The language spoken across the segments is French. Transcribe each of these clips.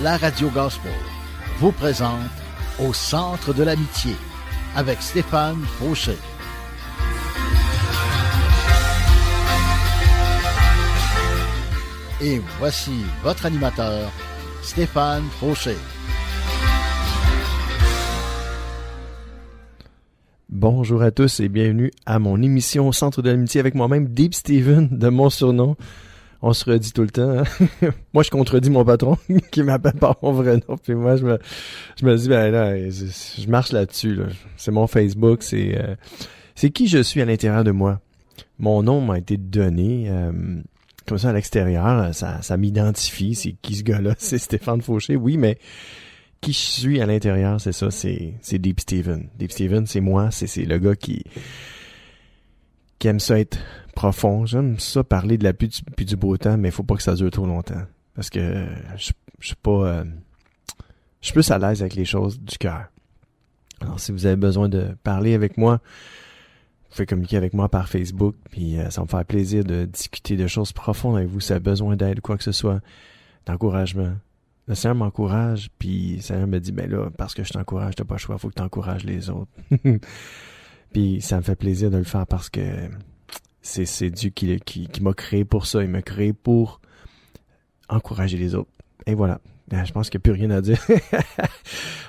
la radio gospel vous présente Au centre de l'amitié avec Stéphane Fauché. Et voici votre animateur, Stéphane Fauché. Bonjour à tous et bienvenue à mon émission Au centre de l'amitié avec moi-même, Deep Steven, de mon surnom. On se redit tout le temps. Hein? Moi, je contredis mon patron qui m'appelle par mon vrai nom. Puis moi, je me dis, ben là, je marche là-dessus. Là. C'est mon Facebook, c'est qui je suis à l'intérieur de moi. Mon nom m'a été donné comme ça à l'extérieur. Ça m'identifie. C'est qui ce gars-là? C'est Stéphane Fauché. Oui, mais qui je suis à l'intérieur, c'est ça, c'est Deep Steven. Deep Steven, c'est moi, c'est le gars qui aime ça être profond. J'aime ça parler de la pluie puis du beau temps, mais il faut pas que ça dure trop longtemps. Parce que je suis pas... je suis plus à l'aise avec les choses du cœur. Alors, si vous avez besoin de parler avec moi, vous pouvez communiquer avec moi par Facebook, puis ça va me faire plaisir de discuter de choses profondes avec vous. Si vous avez besoin d'aide ou quoi que ce soit, d'encouragement. Le Seigneur m'encourage, puis le Seigneur me dit, ben là, parce que je t'encourage, t'as pas le choix, faut que t'encourages les autres. Puis ça me fait plaisir de le faire parce que c'est Dieu qui m'a créé pour ça. Il m'a créé pour encourager les autres. Et voilà. Je pense qu'il n'y a plus rien à dire.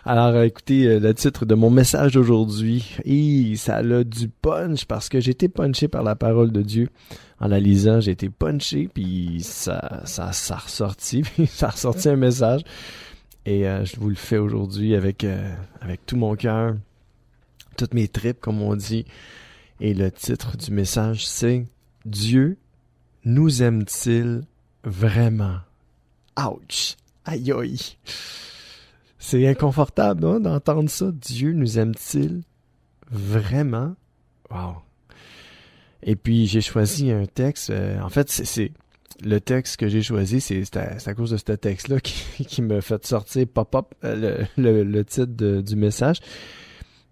Alors, écoutez, le titre de mon message d'aujourd'hui, et ça a du punch parce que j'ai été punché par la parole de Dieu. En la lisant, j'ai été punché, puis ça a ressorti, puis ça a ressorti un message. Et je vous le fais aujourd'hui avec tout mon cœur, toutes mes tripes, comme on dit. Et le titre du message, c'est « Dieu nous aime-t-il vraiment? » Ouch! Aïe aïe! C'est inconfortable hein, d'entendre ça. Dieu nous aime-t-il vraiment? Wow! Et puis j'ai choisi un texte. En fait, c'est le texte que j'ai choisi, c'est à cause de ce texte-là qui m'a fait sortir pop-up le titre du message.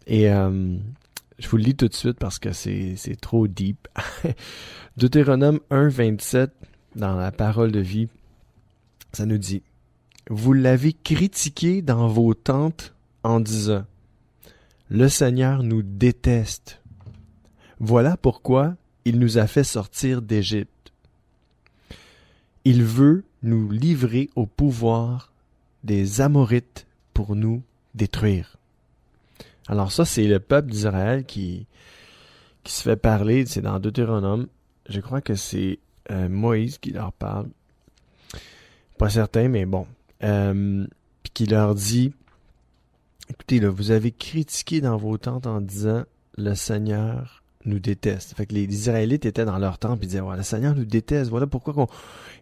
Et je vous le lis tout de suite parce que c'est trop deep. Deutéronome 1:27 dans la parole de vie, ça nous dit: vous l'avez critiqué dans vos tentes en disant: le Seigneur nous déteste. Voilà pourquoi il nous a fait sortir d'Égypte. Il veut nous livrer au pouvoir des Amorites pour nous détruire. Alors ça, c'est le peuple d'Israël qui se fait parler. C'est dans Deutéronome. Je crois que c'est Moïse qui leur parle. Pas certain, mais bon. Puis qui leur dit: écoutez, là, vous avez critiqué dans vos tentes en disant le Seigneur nous déteste. Fait que les Israélites étaient dans leur temple et disaient: ouais, le Seigneur nous déteste. Voilà pourquoi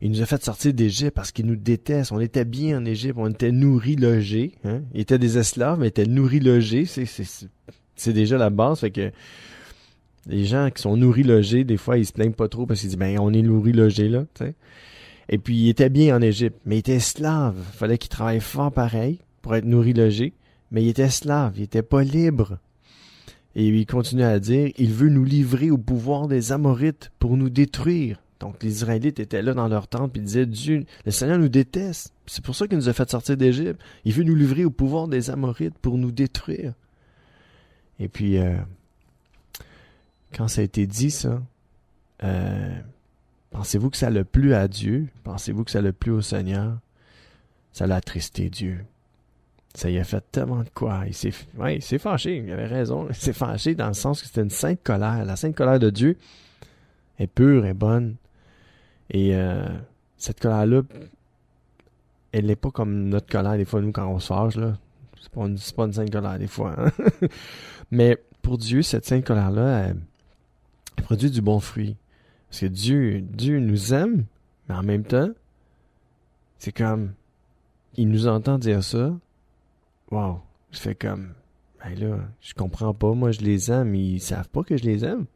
il nous a fait sortir d'Égypte, parce qu'il nous déteste. On était bien en Égypte, on était nourris, logés. Hein? Ils étaient des esclaves, mais ils étaient nourris, logés. C'est déjà la base. Fait que les gens qui sont nourris, logés, des fois, ils se plaignent pas trop parce qu'ils disent: ben, on est nourris, logés, là. T'sais. Et puis, ils étaient bien en Égypte, mais ils étaient esclaves. Il fallait qu'ils travaillent fort pareil pour être nourris, logés. Mais ils étaient esclaves, ils étaient pas libres. Et il continue à dire: il veut nous livrer au pouvoir des Amorites pour nous détruire. Donc, les Israélites étaient là dans leur tente et disaient: Dieu, le Seigneur nous déteste. C'est pour ça qu'il nous a fait sortir d'Égypte. Il veut nous livrer au pouvoir des Amorites pour nous détruire. Et puis, quand ça a été dit, ça, pensez-vous que ça l'a plu à Dieu? Pensez-vous que ça l'a plu au Seigneur? Ça l'a attristé Dieu. Ça y a fait tellement de quoi. Il s'est fâché. Il avait raison. Il s'est fâché dans le sens que c'était une sainte colère. La sainte colère de Dieu est pure, est bonne. Et cette colère-là, elle n'est pas comme notre colère des fois, nous, quand on se fâche. Là. C'est pas une sainte colère des fois. Hein? Mais pour Dieu, cette sainte colère-là, elle produit du bon fruit. Parce que Dieu nous aime, mais en même temps, c'est comme, il nous entend dire ça. Wow, je fais comme, ben là, je comprends pas, moi je les aime, ils savent pas que je les aime.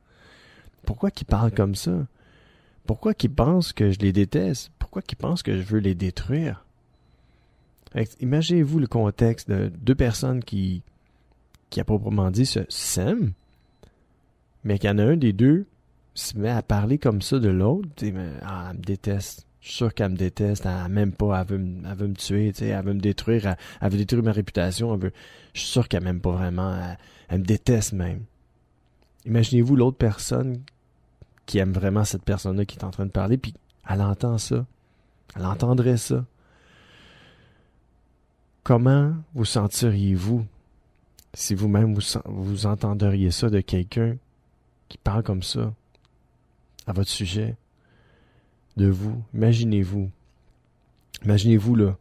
Pourquoi qu'ils parlent comme ça? Pourquoi qu'ils pensent que je les déteste? Pourquoi qu'ils pensent que je veux les détruire? Imaginez-vous le contexte de deux personnes qui à proprement dit s'aiment, mais qu'il y en a un des deux se met à parler comme ça de l'autre, elle me déteste. Je suis sûr qu'elle me déteste, elle m'aime pas, elle veut me tuer, tu sais, elle veut me détruire, elle veut détruire ma réputation, je suis sûr qu'elle m'aime pas vraiment, elle me déteste même. Imaginez-vous l'autre personne qui aime vraiment cette personne-là qui est en train de parler, puis elle entend ça, elle entendrait ça. Comment vous sentiriez-vous si vous-même vous entendriez ça de quelqu'un qui parle comme ça à votre sujet, de vous? Imaginez-vous là,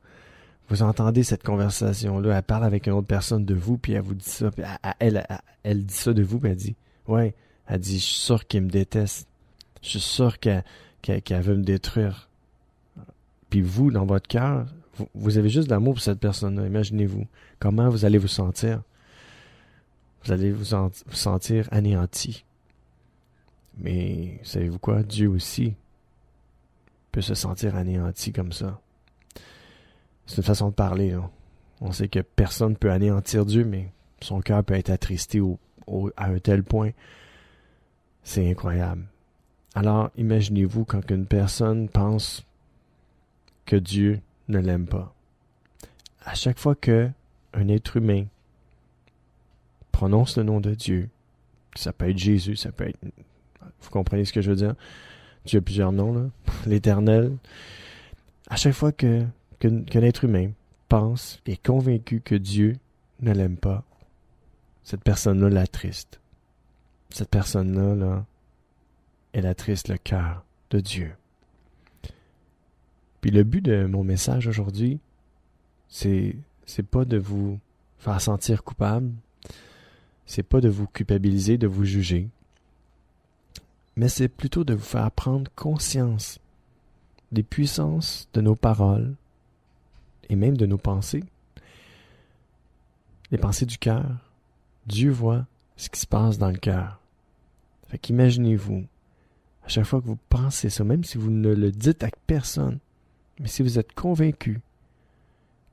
vous entendez cette conversation-là, elle parle avec une autre personne de vous, puis elle vous dit ça, puis elle dit ça de vous, puis elle dit, ouais, elle dit, je suis sûr qu'elle me déteste, je suis sûr qu'elle veut me détruire. Puis vous, dans votre cœur, vous avez juste de l'amour pour cette personne-là. Imaginez-vous. Comment vous allez vous sentir? Vous allez vous sentir anéanti. Mais savez-vous quoi? Dieu aussi peut se sentir anéanti comme ça. C'est une façon de parler, là. On sait que personne ne peut anéantir Dieu, mais son cœur peut être attristé à un tel point. C'est incroyable. Alors, imaginez-vous quand une personne pense que Dieu ne l'aime pas. À chaque fois qu'un être humain prononce le nom de Dieu, ça peut être Jésus, ça peut être... Vous comprenez ce que je veux dire? Dieu a plusieurs noms, là. L'Éternel. À chaque fois qu'un être humain pense et est convaincu que Dieu ne l'aime pas, cette personne-là l'attriste. Cette personne-là, là, elle attriste le cœur de Dieu. Puis le but de mon message aujourd'hui, c'est pas de vous faire sentir coupable, c'est pas de vous culpabiliser, de vous juger, mais c'est plutôt de vous faire prendre conscience des puissances de nos paroles et même de nos pensées. Les pensées du cœur. Dieu voit ce qui se passe dans le cœur. Fait qu'imaginez-vous, à chaque fois que vous pensez ça, même si vous ne le dites à personne, mais si vous êtes convaincu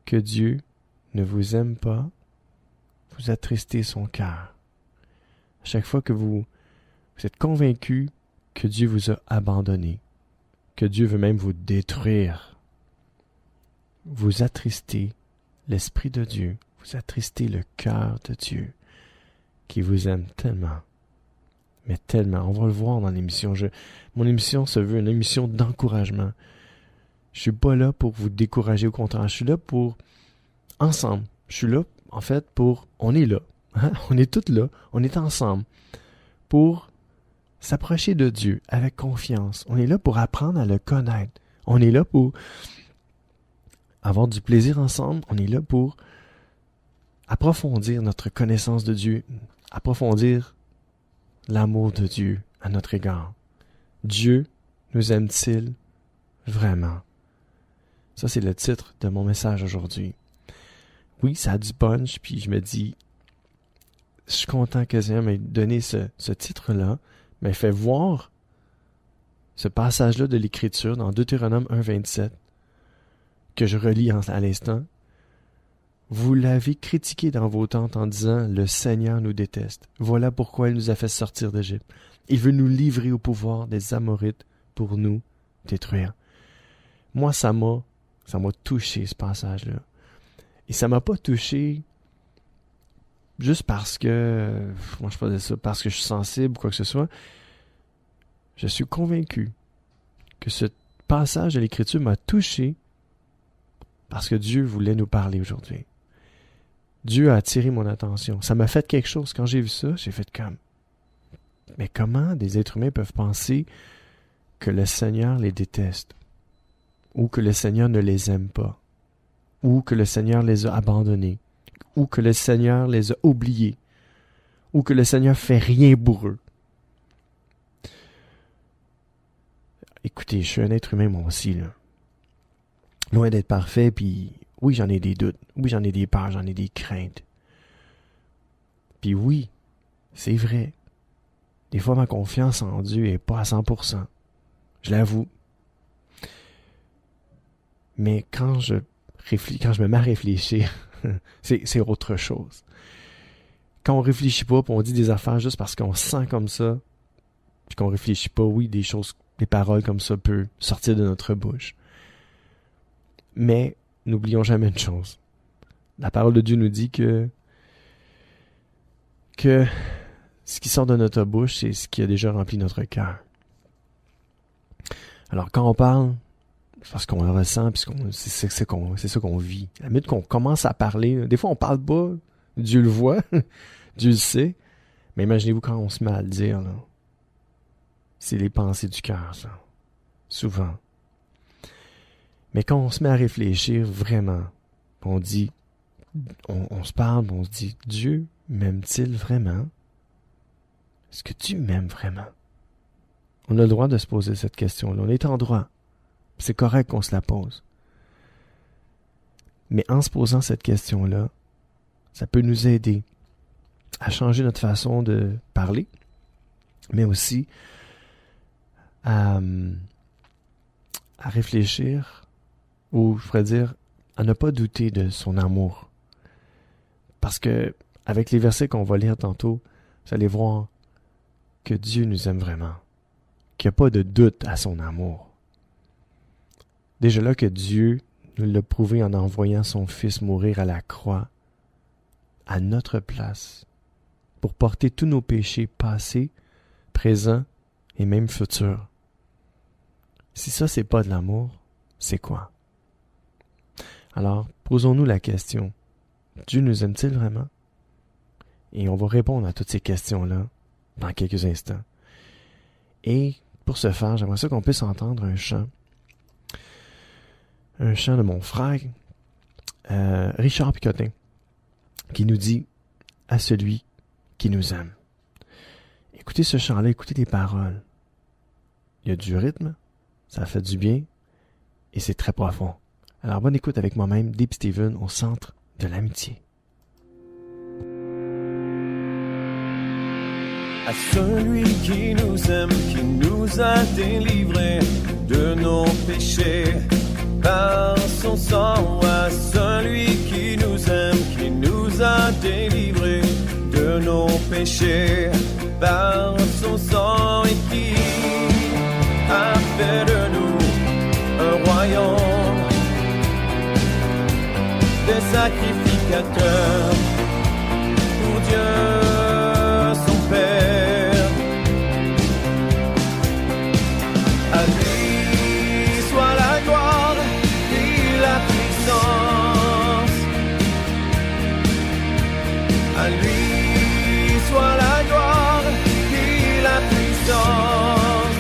que Dieu ne vous aime pas, vous attristez son cœur. À chaque fois que vous êtes convaincu que Dieu vous a abandonné, que Dieu veut même vous détruire, vous attristez l'Esprit de Dieu, vous attristez le cœur de Dieu, qui vous aime tellement, mais tellement. On va le voir dans l'émission. Mon émission se veut une émission d'encouragement. Je suis pas là pour vous décourager, au contraire. Je suis là pour, ensemble. Je suis là, en fait, on est là. Hein? On est tous là. On est ensemble. Pour s'approcher de Dieu avec confiance. On est là pour apprendre à le connaître. On est là pour avoir du plaisir ensemble. On est là pour approfondir notre connaissance de Dieu. Approfondir l'amour de Dieu à notre égard. Dieu nous aime-t-il vraiment? Ça, c'est le titre de mon message aujourd'hui. Oui, ça a du punch, puis je me dis, je suis content que Seigneur m'ait donné ce titre-là, m'ait fait voir ce passage-là de l'Écriture dans Deutéronome 1,27, que je relis à l'instant. Vous l'avez critiqué dans vos tentes en disant, le Seigneur nous déteste. Voilà pourquoi il nous a fait sortir d'Égypte. Il veut nous livrer au pouvoir des Amorites pour nous détruire. Moi, ça m'a touché, ce passage-là. Et ça m'a pas touché juste parce que, moi je faisais ça, parce que je suis sensible ou quoi que ce soit. Je suis convaincu que ce passage de l'Écriture m'a touché parce que Dieu voulait nous parler aujourd'hui. Dieu a attiré mon attention. Ça m'a fait quelque chose. Quand j'ai vu ça, j'ai fait comme, mais comment des êtres humains peuvent penser que le Seigneur les déteste? Ou que le Seigneur ne les aime pas, ou que le Seigneur les a abandonnés, ou que le Seigneur les a oubliés, ou que le Seigneur fait rien pour eux. Écoutez, je suis un être humain moi aussi, là. Loin d'être parfait, puis oui, j'en ai des doutes, oui, j'en ai des peurs, j'en ai des craintes. Puis oui, c'est vrai. Des fois, ma confiance en Dieu est pas à 100%. Je l'avoue. Mais quand je me mets à réfléchir, c'est autre chose. Quand on réfléchit pas, puis on dit des affaires juste parce qu'on se sent comme ça, puis qu'on réfléchit pas, oui, des paroles comme ça peuvent sortir de notre bouche. Mais n'oublions jamais une chose. La parole de Dieu nous dit que ce qui sort de notre bouche, c'est ce qui a déjà rempli notre cœur. Alors quand on parle, c'est parce qu'on le ressent, puis c'est ça qu'on vit. À la minute qu'on commence à parler, des fois on parle pas, Dieu le voit, Dieu le sait, mais imaginez-vous quand on se met à le dire, là. C'est les pensées du cœur, ça. Souvent. Mais quand on se met à réfléchir vraiment, on dit, on se parle, on se dit, Dieu m'aime-t-il vraiment? Est-ce que Dieu m'aime vraiment? On a le droit de se poser cette question-là. On est en droit. C'est correct qu'on se la pose. Mais en se posant cette question-là, ça peut nous aider à changer notre façon de parler, mais aussi à réfléchir, ou je pourrais dire, à ne pas douter de son amour. Parce que, avec les versets qu'on va lire tantôt, vous allez voir que Dieu nous aime vraiment, qu'il n'y a pas de doute à son amour. Déjà là que Dieu nous l'a prouvé en envoyant son Fils mourir à la croix, à notre place, pour porter tous nos péchés passés, présents et même futurs. Si ça, c'est pas de l'amour, c'est quoi? Alors, posons-nous la question, Dieu nous aime-t-il vraiment? Et on va répondre à toutes ces questions-là dans quelques instants. Et pour ce faire, j'aimerais ça qu'on puisse entendre un chant de mon frère, Richard Picotin, qui nous dit « À celui qui nous aime ». Écoutez ce chant-là, écoutez les paroles. Il y a du rythme, ça fait du bien, et c'est très profond. Alors bonne écoute avec moi-même, Deep Steven, au centre de l'amitié. À celui qui nous aime, qui nous a délivrés de nos péchés par son sang, à celui qui nous aime, qui nous a délivrés de nos péchés par son sang et qui a fait de nous un royaume des sacrificateurs pour Dieu son Père. À lui soit la gloire et la puissance. À lui soit la gloire et la puissance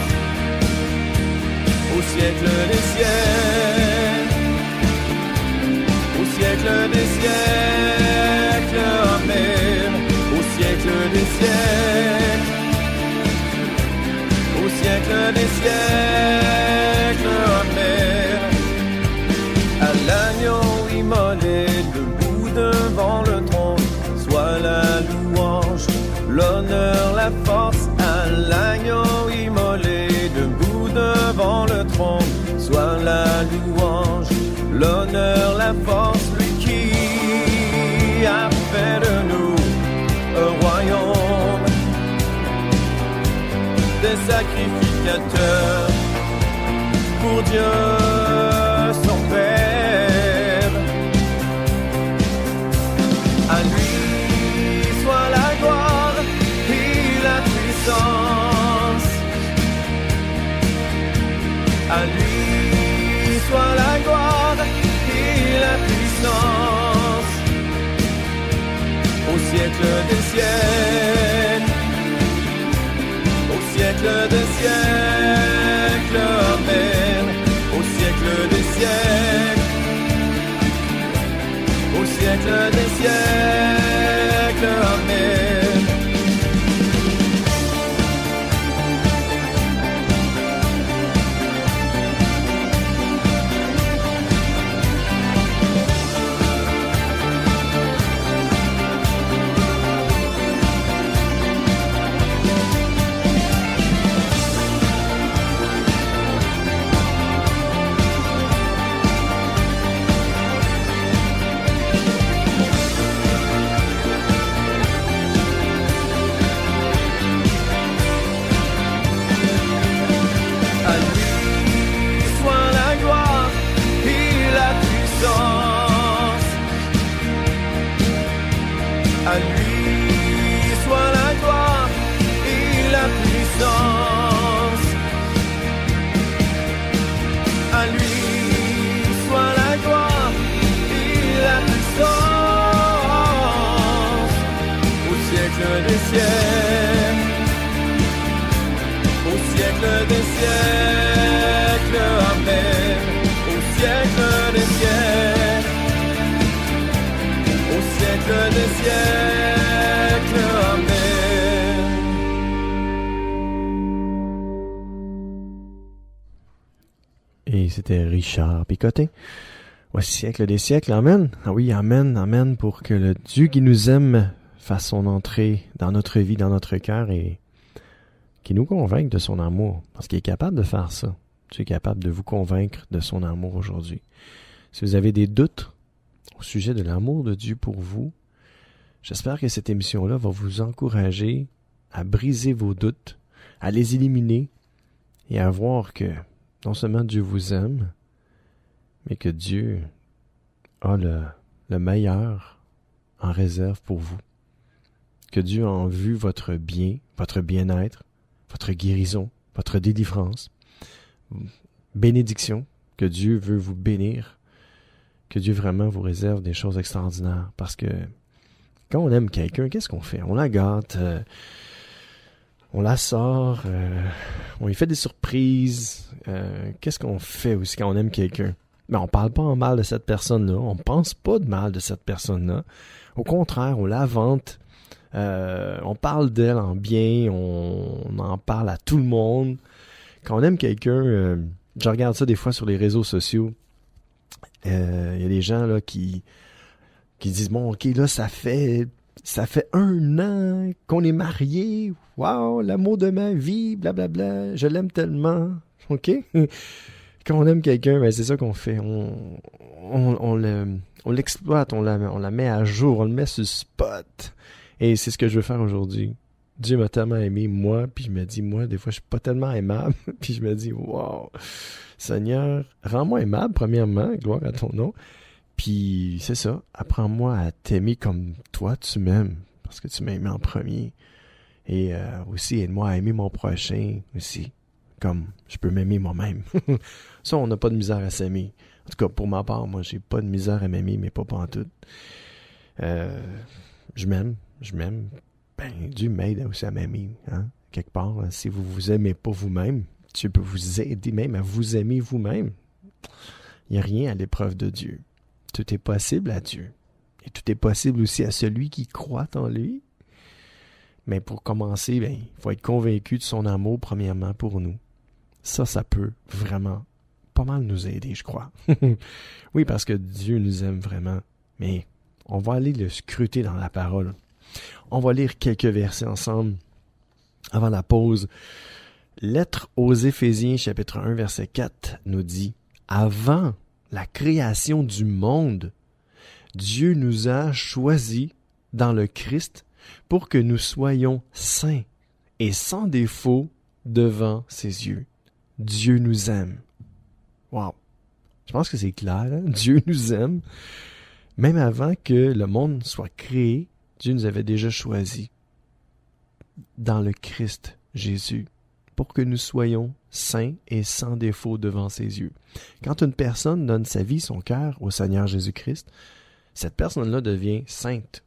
au siècle des siècles. Au siècle des siècles, amen. Au siècle des siècles. Au siècle des siècles, amen. À l'agneau immolé debout devant le trône, soit la louange, l'honneur, la force. À l'agneau immolé debout devant le trône, soit la louange, l'honneur, la force, lui qui a fait de nous un royaume des sacrificateurs pour Dieu son Père. À lui soit la gloire et la puissance. À lui soit la gloire et la puissance au siècle des siècles. Au siècle des siècles, amen. Au siècle des siècles. Au siècle des siècles, amen. À lui soit la gloire et la puissance au siècle des siècles. Au siècle des siècles, amen. Au siècle des siècles. Au siècle des siècles, amen. Et c'était Richard Picotin. Au siècle des siècles, amen. Ah oui, amen, amen, pour que le Dieu qui nous aime fasse son entrée dans notre vie, dans notre cœur et qui nous convainc de son amour, parce qu'il est capable de faire ça. Dieu est capable de vous convaincre de son amour aujourd'hui. Si vous avez des doutes au sujet de l'amour de Dieu pour vous, j'espère que cette émission-là va vous encourager à briser vos doutes, à les éliminer et à voir que non seulement Dieu vous aime, mais que Dieu a le meilleur en réserve pour vous. Que Dieu a en vue votre bien, votre bien-être, votre guérison, votre délivrance, bénédiction, que Dieu veut vous bénir, que Dieu vraiment vous réserve des choses extraordinaires. Parce que quand on aime quelqu'un, qu'est-ce qu'on fait? On la gâte, on la sort, on lui fait des surprises. Qu'est-ce qu'on fait aussi quand on aime quelqu'un? Ben, on parle pas en mal de cette personne-là, on pense pas de mal de cette personne-là. Au contraire, on la vante. On parle d'elle en bien, on en parle à tout le monde. Quand on aime quelqu'un, je regarde ça des fois sur les réseaux sociaux, il y a des gens là qui disent, bon, ok, là, ça fait 1 an qu'on est mariés, wow, l'amour de ma vie, blablabla, je l'aime tellement, ok? Quand on aime quelqu'un, ben c'est ça qu'on fait, on l'exploite, on la met à jour, on le met sur le spot. Et c'est ce que je veux faire aujourd'hui. Dieu m'a tellement aimé, moi, puis je me dis, moi, des fois, je suis pas tellement aimable, puis je me dis, wow, Seigneur, rends-moi aimable, premièrement, gloire à ton nom, puis c'est ça, apprends-moi à t'aimer comme toi, tu m'aimes, parce que tu m'as aimé en premier, et aussi, aide-moi à aimer mon prochain, aussi, comme je peux m'aimer moi-même. Ça, on n'a pas de misère à s'aimer. En tout cas, pour ma part, moi, j'ai pas de misère à m'aimer, mais pas pantoute. Je m'aime. Ben, Dieu m'aide aussi à m'aimer, hein? Quelque part, hein, si vous vous aimez pas vous-même, Dieu peut vous aider même à vous aimer vous-même. Il n'y a rien à l'épreuve de Dieu. Tout est possible à Dieu. Et tout est possible aussi à celui qui croit en lui. Mais pour commencer, ben, il faut être convaincu de son amour, premièrement, pour nous. Ça peut vraiment pas mal nous aider, je crois. Oui, parce que Dieu nous aime vraiment. Mais on va aller le scruter dans la parole. On va lire quelques versets ensemble avant la pause. Lettre aux Éphésiens, chapitre 1, verset 4, nous dit « Avant la création du monde, Dieu nous a choisis dans le Christ pour que nous soyons saints et sans défaut devant ses yeux. Dieu nous aime. » Wow! Je pense que c'est clair, hein? Dieu nous aime. Même avant que le monde soit créé, Dieu nous avait déjà choisis dans le Christ Jésus pour que nous soyons saints et sans défaut devant ses yeux. Quand une personne donne sa vie, son cœur au Seigneur Jésus-Christ, cette personne-là devient sainte.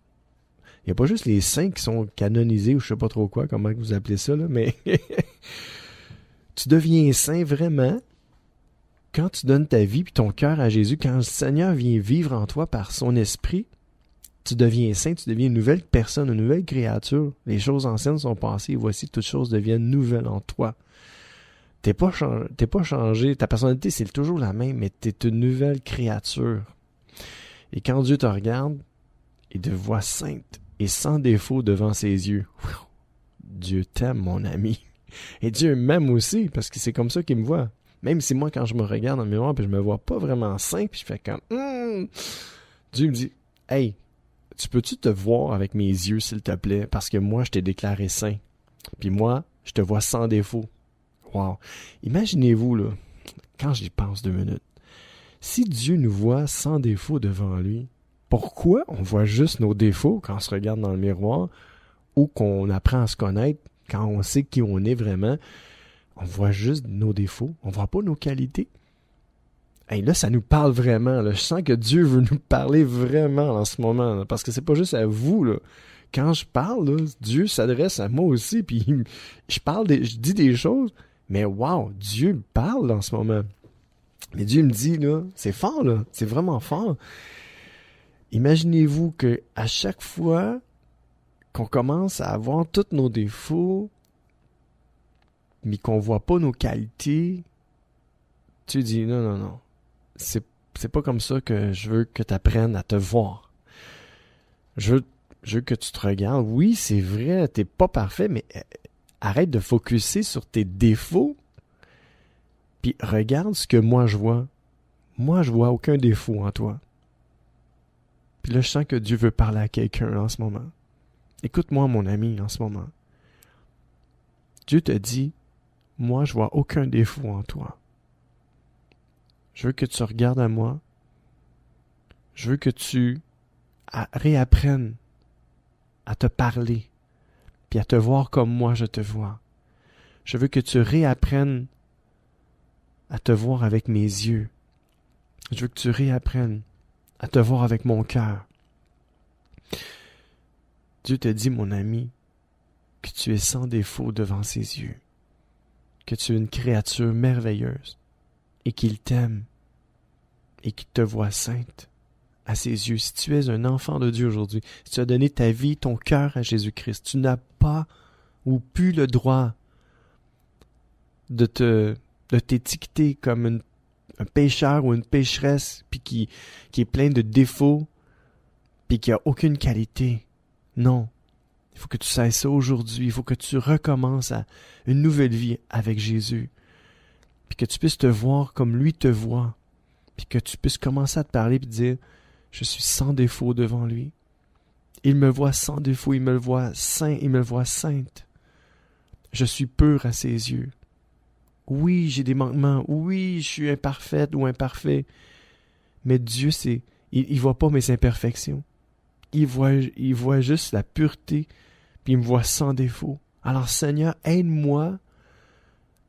Il n'y a pas juste les saints qui sont canonisés ou je ne sais pas trop quoi, comment vous appelez ça, là, mais tu deviens saint vraiment quand tu donnes ta vie puis ton cœur à Jésus, quand le Seigneur vient vivre en toi par son esprit, tu deviens saint, tu deviens une nouvelle personne, une nouvelle créature. Les choses anciennes sont passées et voici, toutes choses deviennent nouvelles en toi. T'es pas changé, ta personnalité c'est toujours la même, mais t'es une nouvelle créature. Et quand Dieu te regarde, il te voit sainte et sans défaut devant ses yeux. Dieu t'aime, mon ami. Et Dieu m'aime aussi, parce que c'est comme ça qu'il me voit. Même si moi, quand je me regarde dans le miroir, puis je me vois pas vraiment saint, puis je fais comme Dieu me dit, hey, tu peux-tu te voir avec mes yeux, s'il te plaît, parce que moi, je t'ai déclaré saint. Puis moi, je te vois sans défaut. Wow. Imaginez-vous, là, quand j'y pense 2 minutes, si Dieu nous voit sans défaut devant lui, pourquoi on voit juste nos défauts quand on se regarde dans le miroir ou qu'on apprend à se connaître, quand on sait qui on est vraiment, on voit juste nos défauts, on voit pas nos qualités? Hey, là, ça nous parle vraiment. Là. Je sens que Dieu veut nous parler vraiment en ce moment. Là, parce que c'est pas juste à vous. Là. Quand je parle, là, Dieu s'adresse à moi aussi. Puis je dis des choses. Mais wow, Dieu me parle en ce moment. Mais Dieu me dit, là, c'est fort, là. C'est vraiment fort. Imaginez-vous que à chaque fois qu'on commence à avoir tous nos défauts, mais qu'on voit pas nos qualités, tu dis non. C'est pas comme ça que je veux que tu apprennes à te voir. Je veux que tu te regardes. Oui, c'est vrai, t'es pas parfait, mais arrête de focusser sur tes défauts. Puis regarde ce que moi je vois. Moi, je vois aucun défaut en toi. Puis là, je sens que Dieu veut parler à quelqu'un en ce moment. Écoute-moi, mon ami, en ce moment. Dieu te dit, moi, je vois aucun défaut en toi. Je veux que tu regardes à moi. Je veux que tu réapprennes à te parler, puis à te voir comme moi je te vois. Je veux que tu réapprennes à te voir avec mes yeux. Je veux que tu réapprennes à te voir avec mon cœur. Dieu te dit, mon ami, que tu es sans défaut devant ses yeux, que tu es une créature merveilleuse et qu'il t'aime et qu'il te voit sainte à ses yeux. Si tu es un enfant de Dieu aujourd'hui, si tu as donné ta vie, ton cœur à Jésus-Christ, tu n'as pas ou plus le droit de t'étiqueter comme un pécheur ou une pécheresse puis qui est plein de défauts puis qui a aucune qualité. Non. Il faut que tu saches ça aujourd'hui. Il faut que tu recommences à une nouvelle vie avec Jésus. Puis que tu puisses te voir comme lui te voit. Puis que tu puisses commencer à te parler et dire, je suis sans défaut devant lui. Il me voit sans défaut, il me le voit saint, il me le voit sainte. Je suis pur à ses yeux. Oui, j'ai des manquements. Oui, je suis imparfaite ou imparfait. Mais Dieu, il voit pas mes imperfections. Il voit juste la pureté, puis il me voit sans défaut. Alors Seigneur, aide-moi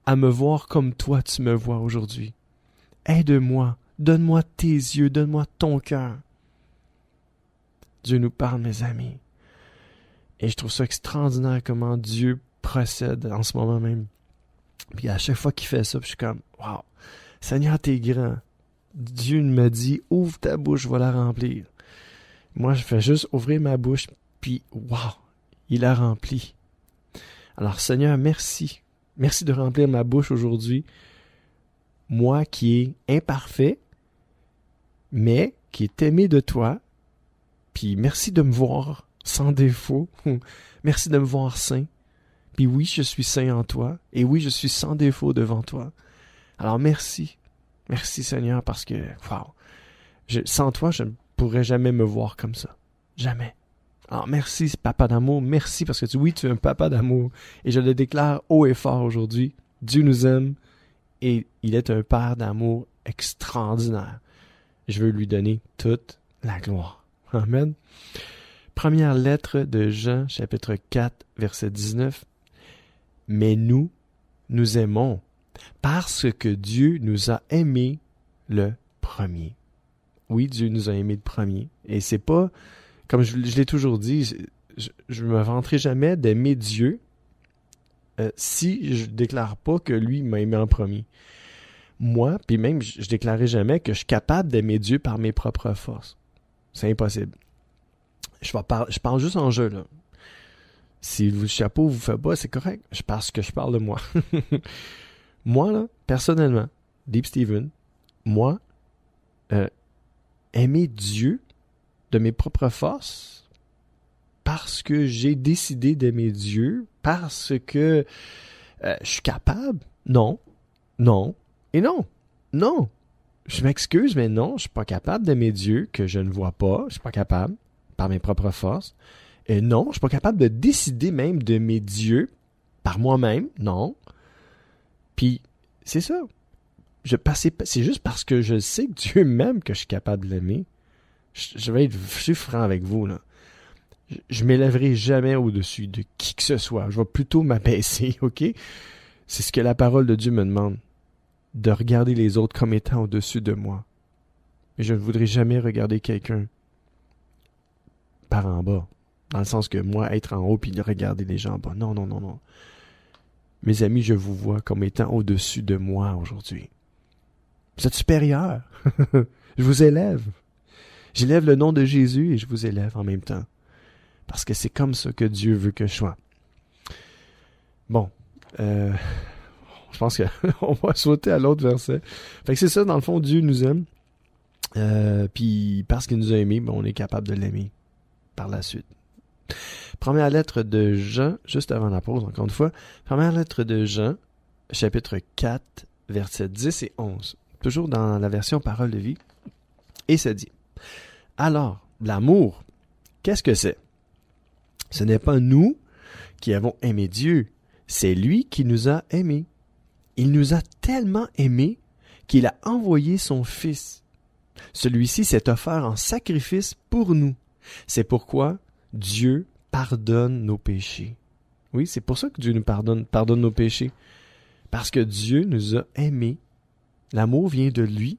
à me voir comme toi tu me vois aujourd'hui. Aide-moi, donne-moi tes yeux, donne-moi ton cœur. Dieu nous parle, mes amis. Et je trouve ça extraordinaire comment Dieu procède en ce moment même. Puis à chaque fois qu'il fait ça, je suis comme, wow, Seigneur, t'es grand. Dieu me dit, ouvre ta bouche, je vais la remplir. Moi, je fais juste ouvrir ma bouche, puis wow, il la remplit. Alors Seigneur, merci. Merci de remplir ma bouche aujourd'hui. Moi qui est imparfait, mais qui est aimé de toi. Puis merci de me voir sans défaut. Merci de me voir saint. Puis oui, je suis saint en toi. Et oui, je suis sans défaut devant toi. Alors merci. Merci Seigneur parce que, wow, sans toi, je ne pourrais jamais me voir comme ça. Jamais. Alors merci Papa d'amour. Merci parce que tu es un Papa d'amour. Et je le déclare haut et fort aujourd'hui. Dieu nous aime et il est un Père d'amour extraordinaire. Je veux lui donner toute la gloire. Amen. Première lettre de Jean, chapitre 4, verset 19. Mais nous aimons parce que Dieu nous a aimés le premier. Oui, Dieu nous a aimés le premier. Et c'est pas, comme je l'ai toujours dit, je me vanterai jamais d'aimer Dieu si je déclare pas que lui m'a aimé en premier. Moi, puis même, je déclarerai jamais que je suis capable d'aimer Dieu par mes propres forces. C'est impossible. Je parle juste en jeu, là. Si le chapeau vous fait pas, c'est correct. Parce que je parle de moi. Moi, là, personnellement, Deep Steven, moi, aimer Dieu de mes propres forces, parce que j'ai décidé d'aimer Dieu, parce que je suis capable, non, et non. Je m'excuse, mais non, je suis pas capable d'aimer Dieu que je ne vois pas, je suis pas capable, par mes propres forces. Et non, je suis pas capable de décider même d'aimer Dieu par moi-même, non. Puis, c'est ça. C'est juste parce que je sais que Dieu m'aime que je suis capable de l'aimer. Je vais être franc avec vous, là. Je m'élèverai jamais au-dessus de qui que ce soit. Je vais plutôt m'abaisser, OK? C'est ce que la parole de Dieu me demande. de regarder les autres comme étant au-dessus de moi. Mais je ne voudrais jamais regarder quelqu'un par en bas. Dans le sens que moi, être en haut puis regarder les gens en bas. Non, non, non, non. Mes amis, je vous vois comme étant au-dessus de moi aujourd'hui. Vous êtes supérieurs. Je vous élève. J'élève le nom de Jésus et je vous élève en même temps. Parce que c'est comme ça que Dieu veut que je sois. Bon. Je pense qu'on va sauter à l'autre verset. Fait que c'est ça, dans le fond, Dieu nous aime. Puis parce qu'il nous a aimés, ben, on est capable de l'aimer par la suite. Première lettre de Jean, juste avant la pause, encore une fois. Première lettre de Jean, chapitre 4, versets 10 et 11. Toujours dans la version Parole de vie. Et ça dit, « Alors, l'amour, qu'est-ce que c'est? Ce n'est pas nous qui avons aimé Dieu, c'est lui qui nous a aimés. Il nous a tellement aimés qu'il a envoyé son Fils. Celui-ci s'est offert en sacrifice pour nous. C'est pourquoi Dieu pardonne nos péchés. » Oui, c'est pour ça que Dieu nous pardonne nos péchés. Parce que Dieu nous a aimés. L'amour vient de lui.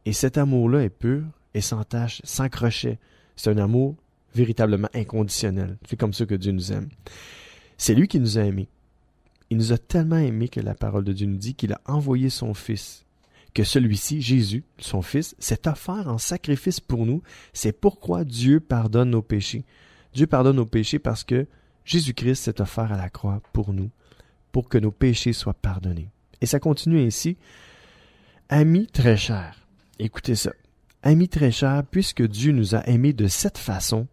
Et cet amour-là est pur et sans tache, sans crochet. C'est un amour véritablement inconditionnel. C'est comme ça que Dieu nous aime. C'est lui qui nous a aimés. Il nous a tellement aimés que la parole de Dieu nous dit qu'il a envoyé son Fils. Que celui-ci, Jésus, son Fils, s'est offert en sacrifice pour nous. C'est pourquoi Dieu pardonne nos péchés. Dieu pardonne nos péchés parce que Jésus-Christ s'est offert à la croix pour nous, pour que nos péchés soient pardonnés. Et ça continue ainsi. Amis très chers, écoutez ça. Amis très chers, puisque Dieu nous a aimés de cette façon,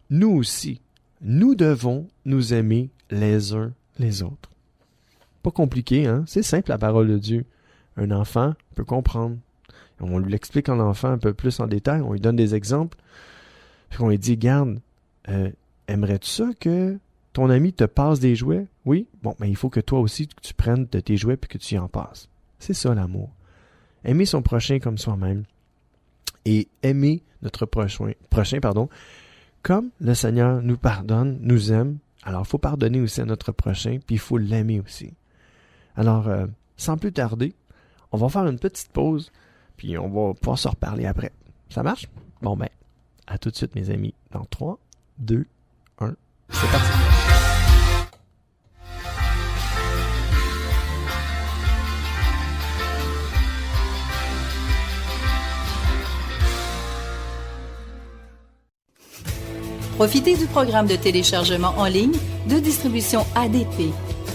nous aussi, nous devons nous aimer les uns les autres. Pas compliqué, hein? C'est simple la parole de Dieu. Un enfant peut comprendre. On lui explique en enfant un peu plus en détail, on lui donne des exemples. Puis on lui dit, garde, aimerais-tu ça que ton ami te passe des jouets? Oui? Bon, mais il faut que toi aussi tu prennes de tes jouets puis que tu y en passes. C'est ça l'amour. Aimer son prochain comme soi-même. Et aimer notre prochain, comme le Seigneur nous pardonne, nous aime, alors il faut pardonner aussi à notre prochain, puis il faut l'aimer aussi. Alors, sans plus tarder, on va faire une petite pause, puis on va pouvoir se reparler après. Ça marche? Bon ben, à tout de suite mes amis. Dans 3, 2, 1, c'est parti. Profitez du programme de téléchargement en ligne de distribution ADP.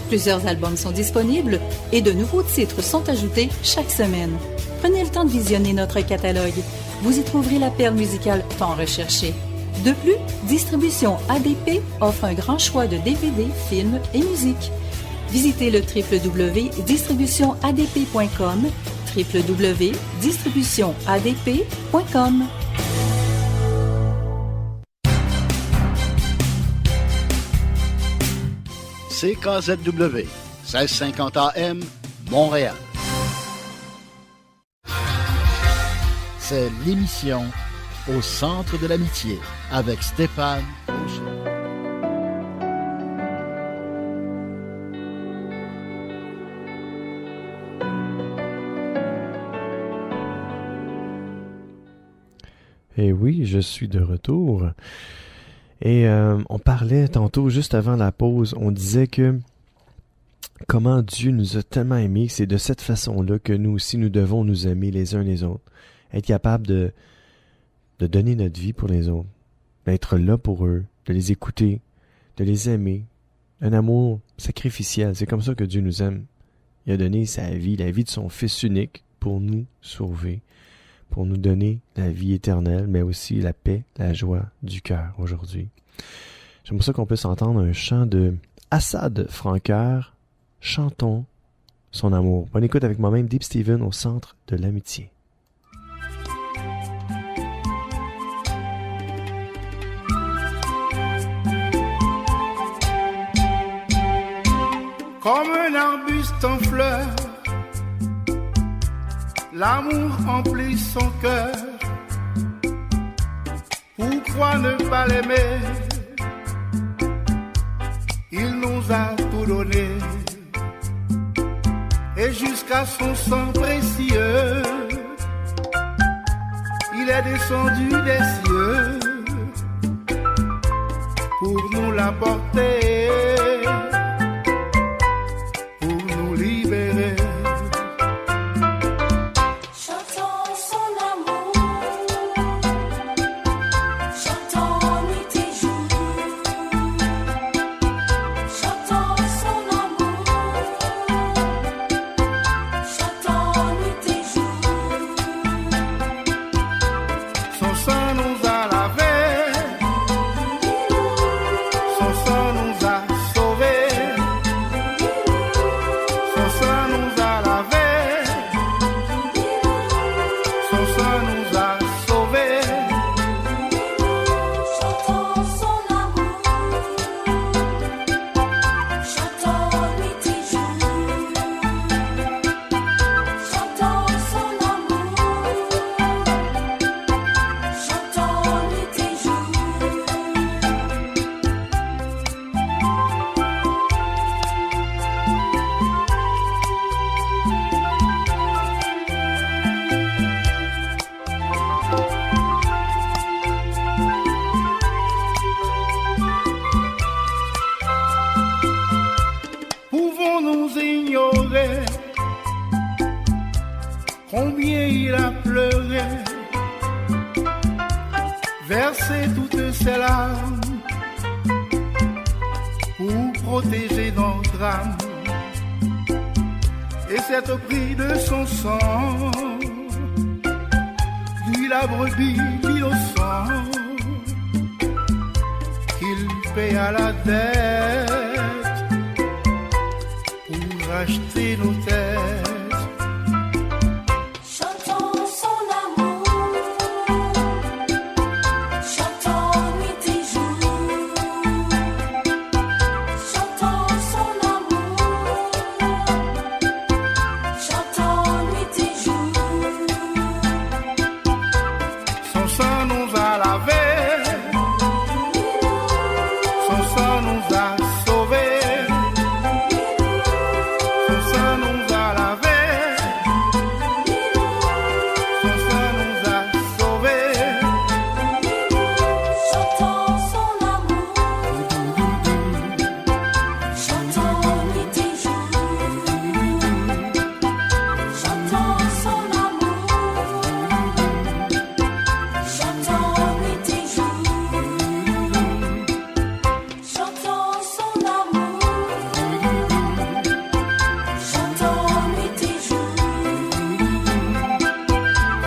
Plusieurs albums sont disponibles et de nouveaux titres sont ajoutés chaque semaine. Prenez le temps de visionner notre catalogue. Vous y trouverez la perle musicale tant recherchée. De plus, Distribution ADP offre un grand choix de DVD, films et musique. Visitez le www.distributionadp.com, www.distributionadp.com. CKZW, 1650 AM, Montréal. C'est l'émission Au centre de l'amitié avec Stéphane Fauché. Et oui, je suis de retour. Et on parlait tantôt, juste avant la pause, on disait que comment Dieu nous a tellement aimés, c'est de cette façon-là que nous aussi, nous devons nous aimer les uns les autres. Être capable de donner notre vie pour les autres, d'être là pour eux, de les écouter, de les aimer. Un amour sacrificiel, c'est comme ça que Dieu nous aime. Il a donné sa vie, la vie de son Fils unique, pour nous sauver, pour nous donner la vie éternelle, mais aussi la paix, la joie du cœur aujourd'hui. J'aimerais ça qu'on puisse entendre un chant de Assad Francoeur, Chantons son amour. Bonne écoute avec moi-même, Deep Steven, au centre de l'amitié. Comme un arbuste en fleurs, l'amour emplit son cœur. Pourquoi ne pas l'aimer? Il nous a tout donné. et jusqu'à son sang précieux, il est descendu des cieux pour nous l'apporter, pour nous libérer. Chantons son amour, chantons nuit et jour, chantons son amour, chantons nuit et jour. Son sang nous a lavés, son sang nous a sauvés, son sang nous a lavés, son sang nous a sauvés. Chantons son amour, chantons nuit et jour, chantons son amour, chantons nuit et jour. Pouvons-nous ignorer combien il a pleuré, versé toutes ses larmes pour protéger notre âme, et c'est au prix de son sang, lui la brebis innocent, qu'il paie à la dette pour racheter nos têtes. Chantons son amour, chantons nuit et jour, chantons son amour, chantons nuit et jour. Son sang nous a lavés, son sang nous a sauvés, son sang nous a lavés, son sang nous a sauvés. Chantons son amour, chantons nuit et jour, chantons son amour, chantons nuit et jour, chantons son amour, chantons nuit et jour,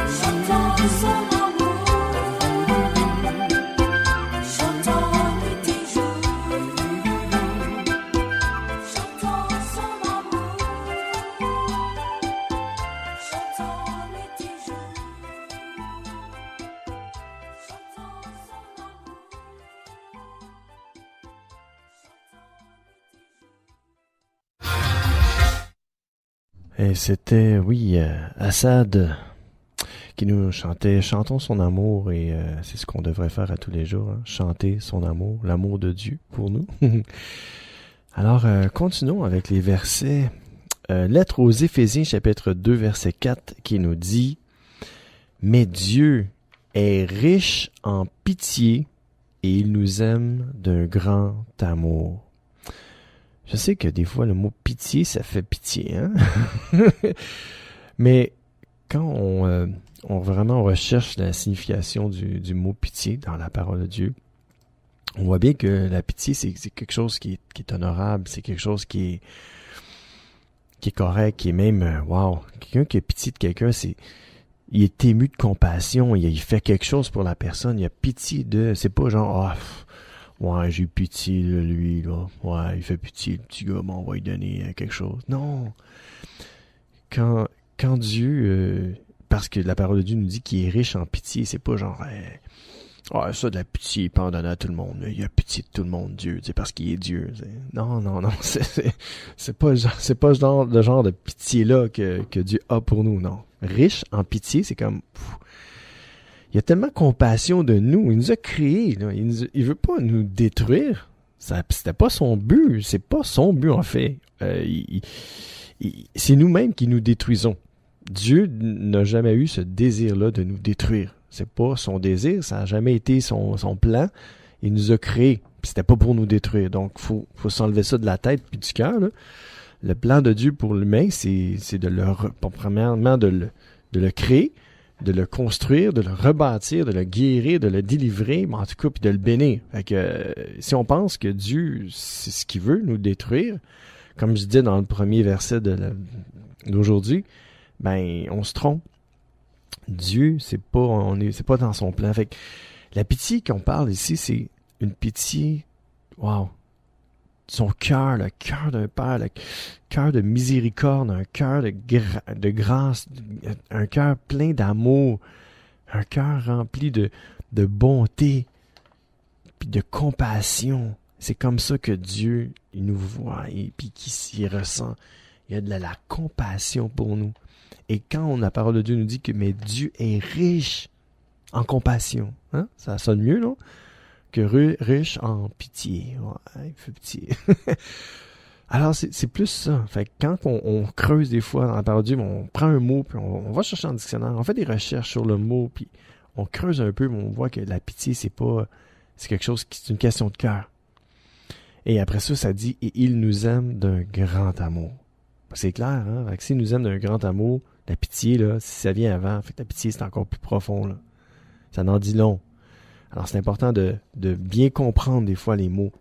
chantons son amour. Chantons nuit et jour, chantons son amour, chantons nuit et jour, chantons son amour. Et c'était, oui, Assad qui nous chantait « Chantons son amour » et c'est ce qu'on devrait faire à tous les jours, hein, chanter son amour, l'amour de Dieu pour nous. Alors, continuons avec les versets. Lettre aux Éphésiens, chapitre 2, verset 4, qui nous dit « Mais Dieu est riche en pitié et il nous aime d'un grand amour. » Je sais que des fois, le mot pitié, ça fait pitié, hein? Mais quand on vraiment recherche la signification du mot pitié dans la parole de Dieu, on voit bien que la pitié, c'est quelque chose qui est honorable, c'est quelque chose qui est correct, qui est même, wow, quelqu'un qui a pitié de quelqu'un, il est ému de compassion, il fait quelque chose pour la personne, il a pitié c'est pas genre, ouais, j'ai pitié de lui, là. Ouais, il fait pitié, le petit gars, bon, on va lui donner quelque chose. Non. Quand Dieu, parce que la parole de Dieu nous dit qu'il est riche en pitié, c'est pas genre, ça de la pitié, il peut en donner à tout le monde. Il a pitié de tout le monde, Dieu, parce qu'il est Dieu. Non, c'est pas le genre de pitié-là que Dieu a pour nous, non. Riche en pitié, c'est comme, il a tellement compassion de nous. Il nous a créés. Là. Il veut pas nous détruire. C'était pas son but. C'est pas son but, en fait. Il C'est nous-mêmes qui nous détruisons. Dieu n'a jamais eu ce désir-là de nous détruire. C'est pas son désir, ça n'a jamais été son plan. Il nous a créés, puis c'était pas pour nous détruire. Donc, faut s'enlever ça de la tête puis du cœur, là. Le plan de Dieu pour l'humain, c'est premièrement de le créer, de le construire, de le rebâtir, de le guérir, de le délivrer, mais en tout cas, puis de le bénir. Fait que si on pense que Dieu, c'est ce qu'il veut, nous détruire, comme je disais dans le premier verset d'aujourd'hui, ben on se trompe. Dieu, c'est pas dans son plan. Fait que la pitié qu'on parle ici, c'est une pitié, wow, son cœur, le cœur d'un père, le cœur de miséricorde, un cœur de grâce, un cœur plein d'amour, un cœur rempli de bonté, puis de compassion. C'est comme ça que Dieu, il nous voit et puis qu'il ressent. Il y a de la compassion pour nous. Et quand la parole de Dieu nous dit que mais Dieu est riche en compassion, hein? Ça sonne mieux, non? Que riche en pitié. Ouais, il fait pitié. Alors, c'est plus ça. Fait que quand on creuse des fois dans la parole de Dieu, on prend un mot, puis on va chercher en dictionnaire, on fait des recherches sur le mot, puis on creuse un peu, mais on voit que la pitié, c'est quelque chose c'est une question de cœur. Et après ça dit, et il nous aime d'un grand amour. C'est clair, hein? Fait que s'il nous aime d'un grand amour, la pitié, là, si ça vient avant, fait que la pitié, c'est encore plus profond, là. Ça en dit long. Alors, c'est important de bien comprendre des fois les mots.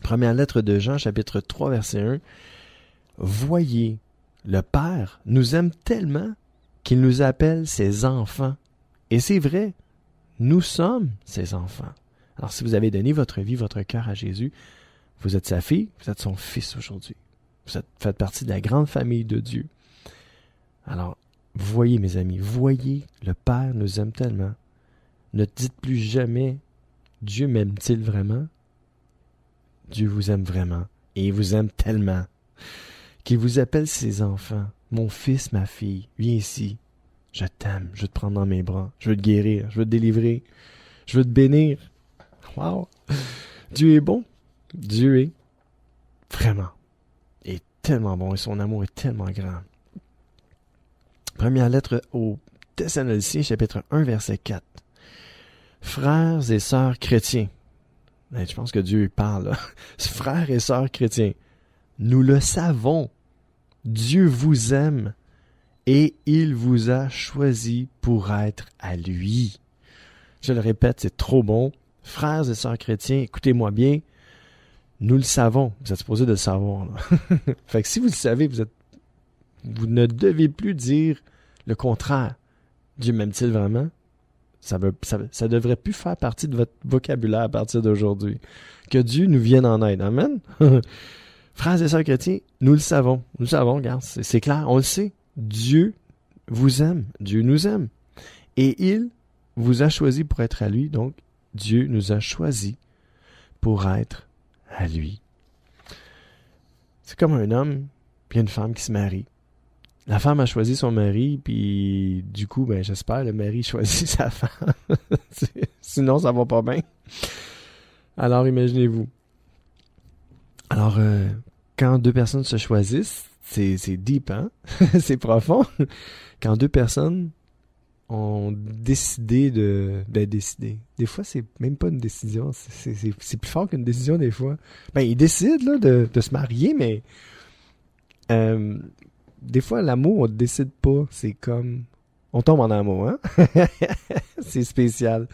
Première lettre de Jean, chapitre 3, verset 1. Voyez, le Père nous aime tellement qu'il nous appelle ses enfants. Et c'est vrai, nous sommes ses enfants. Alors, si vous avez donné votre vie, votre cœur à Jésus, vous êtes sa fille, vous êtes son fils aujourd'hui. Vous faites partie de la grande famille de Dieu. Alors, voyez, mes amis, voyez, le Père nous aime tellement. Ne dites plus jamais « Dieu m'aime-t-il vraiment ?» Dieu vous aime vraiment. Et il vous aime tellement qu'il vous appelle ses enfants. « Mon fils, ma fille, viens ici. Je t'aime, je veux te prendre dans mes bras. Je veux te guérir, je veux te délivrer. Je veux te bénir. » Wow! Dieu est bon. Dieu est vraiment est tellement bon et son amour est tellement grand. Première lettre aux Thessaloniciens, chapitre 1, verset 4. Frères et sœurs chrétiens. Je pense que Dieu parle, là. Frères et sœurs chrétiens, nous le savons. Dieu vous aime et il vous a choisi pour être à lui. Je le répète, c'est trop bon. Frères et sœurs chrétiens, écoutez-moi bien. Nous le savons. Vous êtes supposés de le savoir, là. Fait que si vous le savez, vous ne devez plus dire le contraire. Dieu m'aime-t-il vraiment? Ça devrait plus faire partie de votre vocabulaire à partir d'aujourd'hui. Que Dieu nous vienne en aide. Amen? Frères et sœurs chrétiens, nous le savons. Nous le savons, regarde, c'est clair, on le sait. Dieu vous aime. Dieu nous aime. Et il vous a choisi pour être à lui. Donc, Dieu nous a choisi pour être à lui. C'est comme un homme puis une femme qui se marient. La femme a choisi son mari, puis du coup, ben j'espère le mari choisit sa femme. Sinon, ça va pas bien. Alors, imaginez-vous. Alors, quand deux personnes se choisissent, c'est deep, hein? C'est profond. Quand deux personnes ont décidé décider. Des fois, c'est même pas une décision. C'est plus fort qu'une décision, des fois. Ben, ils décident là, de se marier, mais des fois, l'amour, on ne décide pas. C'est comme... On tombe en amour, hein? C'est spécial.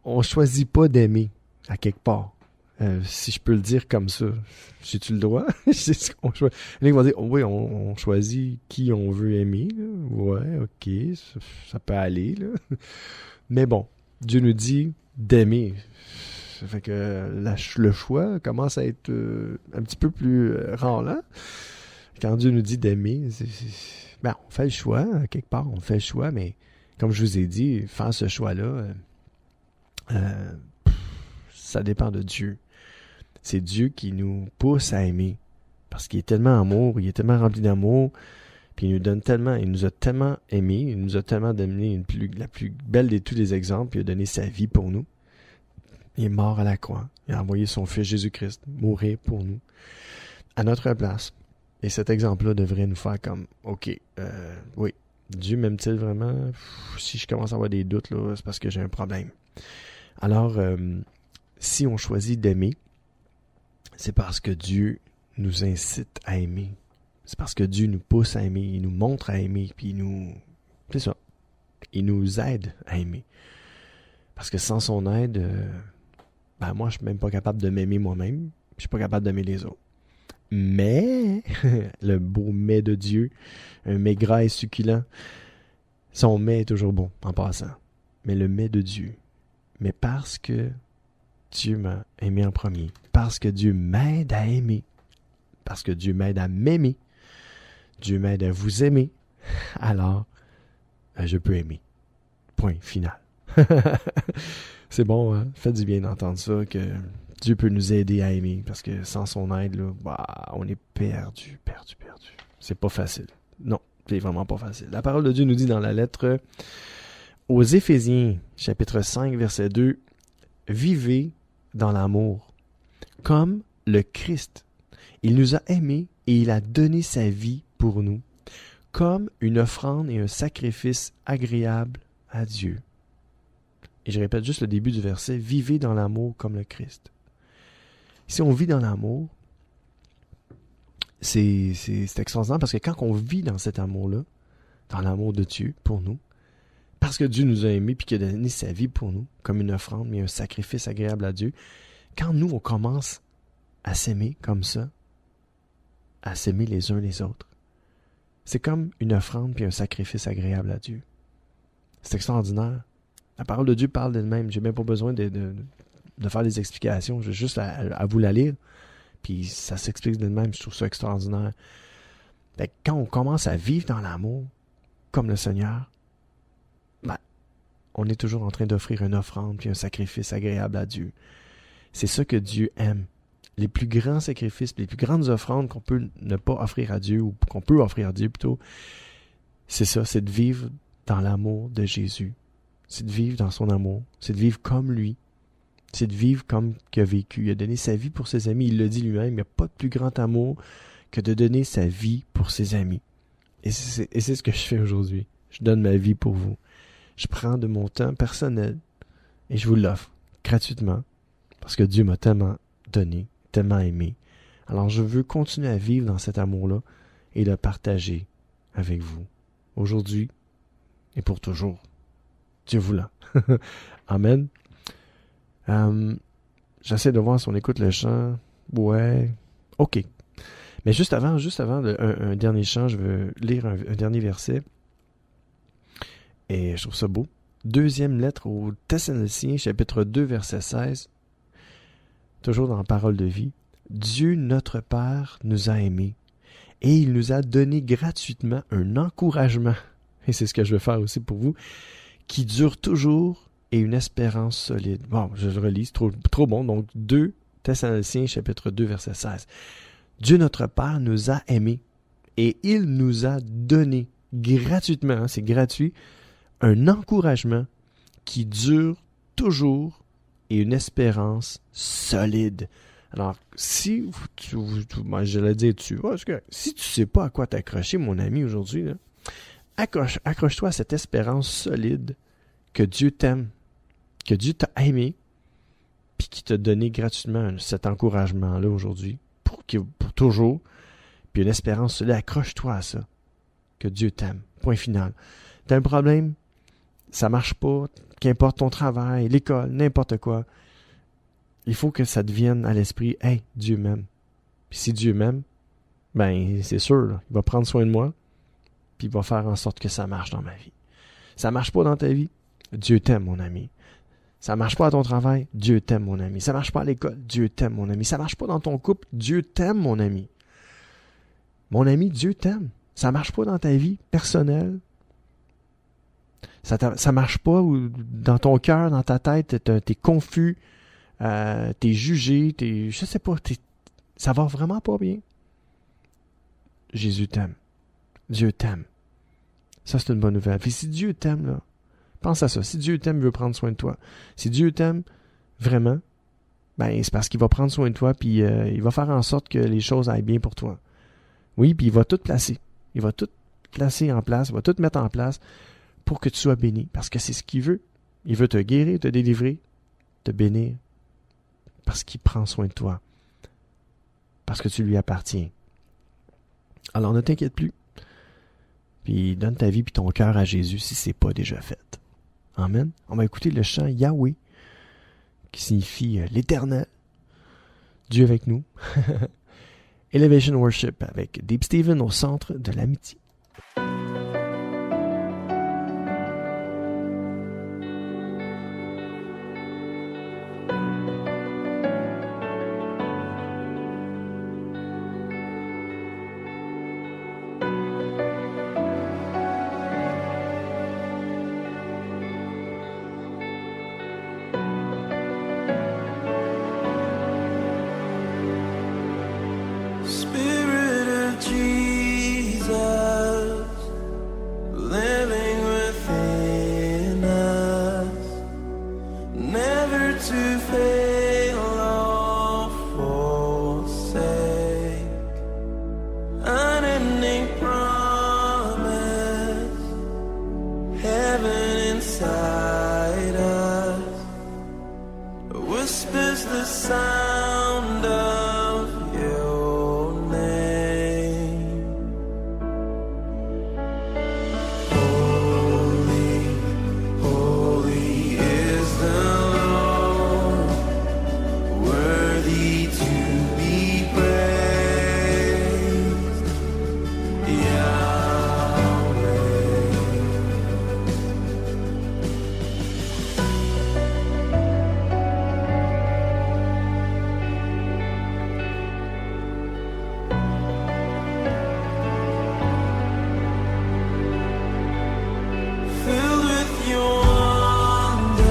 On choisit pas d'aimer, à quelque part. Si je peux le dire comme ça. J'ai-tu le droit? Là, ils vont dire, oh, oui, on choisit qui on veut aimer. Là. Ouais, ok, ça peut aller. Là. Mais bon, Dieu nous dit d'aimer. Ça fait que le choix commence à être un petit peu plus rare là. Quand Dieu nous dit d'aimer, ben, on fait le choix, quelque part, on fait le choix, mais comme je vous ai dit, faire ce choix-là, ça dépend de Dieu. C'est Dieu qui nous pousse à aimer, parce qu'il est tellement amour, il est tellement rempli d'amour, puis il nous a tellement aimés, il nous a tellement donné la plus belle de tous les exemples, il a donné sa vie pour nous. Il est mort à la croix, il a envoyé son Fils Jésus-Christ mourir pour nous, à notre place. Et cet exemple-là devrait nous faire comme, OK, oui, Dieu m'aime-t-il vraiment? Si je commence à avoir des doutes, là, c'est parce que j'ai un problème. Alors, si on choisit d'aimer, c'est parce que Dieu nous incite à aimer. C'est parce que Dieu nous pousse à aimer, il nous montre à aimer, puis c'est ça, il nous aide à aimer. Parce que sans son aide, moi, je suis même pas capable de m'aimer moi-même, je suis pas capable d'aimer les autres. Mais, le beau mets de Dieu, un mets gras et succulent, son mets est toujours bon, en passant. Mais le mets de Dieu, mais parce que Dieu m'a aimé en premier, parce que Dieu m'aide à aimer, parce que Dieu m'aide à m'aimer, Dieu m'aide à vous aimer, alors je peux aimer. Point final. C'est bon, hein? Faites du bien d'entendre ça, que Dieu peut nous aider à aimer, parce que sans son aide, là, on est perdu. C'est pas facile. Non, c'est vraiment pas facile. La parole de Dieu nous dit dans la lettre aux Éphésiens, chapitre 5, verset 2, « Vivez dans l'amour, comme le Christ. Il nous a aimés et il a donné sa vie pour nous, comme une offrande et un sacrifice agréable à Dieu. » Et je répète juste le début du verset, « Vivez dans l'amour comme le Christ. » Si on vit dans l'amour, c'est extraordinaire parce que quand on vit dans cet amour-là, dans l'amour de Dieu pour nous, parce que Dieu nous a aimés et qu'il a donné sa vie pour nous, comme une offrande, mais un sacrifice agréable à Dieu, quand nous, on commence à s'aimer comme ça, à s'aimer les uns les autres, c'est comme une offrande puis un sacrifice agréable à Dieu. C'est extraordinaire. La parole de Dieu parle d'elle-même. J'ai même pas besoin de faire des explications. J'ai juste à vous la lire. Puis ça s'explique d'elle-même. Je trouve ça extraordinaire. Fait que quand on commence à vivre dans l'amour, comme le Seigneur, on est toujours en train d'offrir une offrande puis un sacrifice agréable à Dieu. C'est ça que Dieu aime. Les plus grands sacrifices, les plus grandes offrandes qu'on peut ne pas offrir à Dieu, ou qu'on peut offrir à Dieu plutôt, c'est ça, c'est de vivre dans l'amour de Jésus. C'est de vivre dans son amour. C'est de vivre comme lui. C'est de vivre comme qu'il a vécu. Il a donné sa vie pour ses amis. Il l'a dit lui-même, il n'y a pas de plus grand amour que de donner sa vie pour ses amis. Et c'est ce que je fais aujourd'hui. Je donne ma vie pour vous. Je prends de mon temps personnel et je vous l'offre gratuitement parce que Dieu m'a tellement donné, tellement aimé. Alors je veux continuer à vivre dans cet amour-là et le partager avec vous aujourd'hui et pour toujours. Dieu voulant. Amen. J'essaie de voir si on écoute le chant. Ouais. OK. Mais juste avant un dernier chant, je veux lire un dernier verset. Et je trouve ça beau. Deuxième lettre aux Thessaloniciens, chapitre 2, verset 16. Toujours dans la parole de vie. Dieu, notre Père, nous a aimés. Et il nous a donné gratuitement un encouragement. Et c'est ce que je veux faire aussi pour vous. Qui dure toujours et une espérance solide. Bon, je le relis, c'est trop bon. Donc, 2 Thessaloniciens, chapitre 2, verset 16. Dieu notre Père nous a aimés et il nous a donné gratuitement, c'est gratuit, un encouragement qui dure toujours et une espérance solide. Alors, si j'allais dire si tu sais pas à quoi t'accrocher, mon ami, aujourd'hui, là, accroche-toi à cette espérance solide que Dieu t'aime, que Dieu t'a aimé, puis qui t'a donné gratuitement cet encouragement-là aujourd'hui, pour toujours, puis une espérance solide. Accroche-toi à ça, que Dieu t'aime. Point final. T'as un problème, ça marche pas, qu'importe ton travail, l'école, n'importe quoi, il faut que ça te vienne à l'esprit, hey, Dieu m'aime. Puis si Dieu m'aime, ben c'est sûr, là, il va prendre soin de moi, puis il va faire en sorte que ça marche dans ma vie. Ça marche pas dans ta vie, Dieu t'aime, mon ami. Ça marche pas à ton travail, Dieu t'aime, mon ami. Ça marche pas à l'école, Dieu t'aime, mon ami. Ça marche pas dans ton couple, Dieu t'aime, mon ami. Mon ami, Dieu t'aime. Ça marche pas dans ta vie personnelle. Ça marche pas dans ton cœur, dans ta tête, t'es confus, t'es jugé, je sais pas, ça va vraiment pas bien. Jésus t'aime. Dieu t'aime. Ça, c'est une bonne nouvelle. Puis si Dieu t'aime, là, pense à ça. Si Dieu t'aime, il veut prendre soin de toi. Si Dieu t'aime vraiment, ben c'est parce qu'il va prendre soin de toi, puis il va faire en sorte que les choses aillent bien pour toi. Oui, puis il va tout placer. Il va tout placer en place, il va tout mettre en place pour que tu sois béni. Parce que c'est ce qu'il veut. Il veut te guérir, te délivrer, te bénir. Parce qu'il prend soin de toi. Parce que tu lui appartiens. Alors ne t'inquiète plus. Puis donne ta vie puis ton cœur à Jésus si c'est pas déjà fait. Amen. On va écouter le chant Yahweh, qui signifie l'Éternel. Dieu avec nous. Elevation Worship avec Deep Steven au centre de l'amitié. Spirit of Jesus, living within us, never to fail or forsake, unending promise, heaven inside us, whispers the sound of your name. Holy, holy is the Lord, worthy to be praised. Yahweh. Filled with your wonder,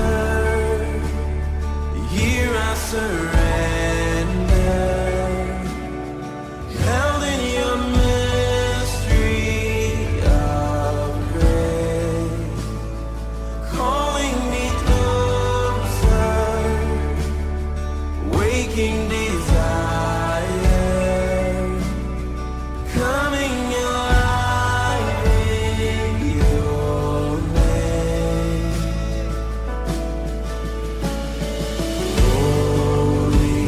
here I surrender. Held in your mystery of grace, calling me closer, waking desire, coming alive in your name. Holy,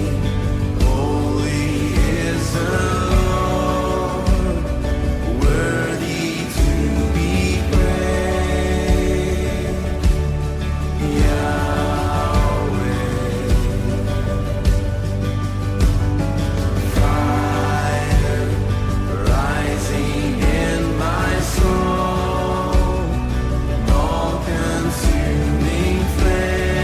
holy is the Lord, worthy to be praised. Yahweh. Fire rising in my soul, all-consuming flame.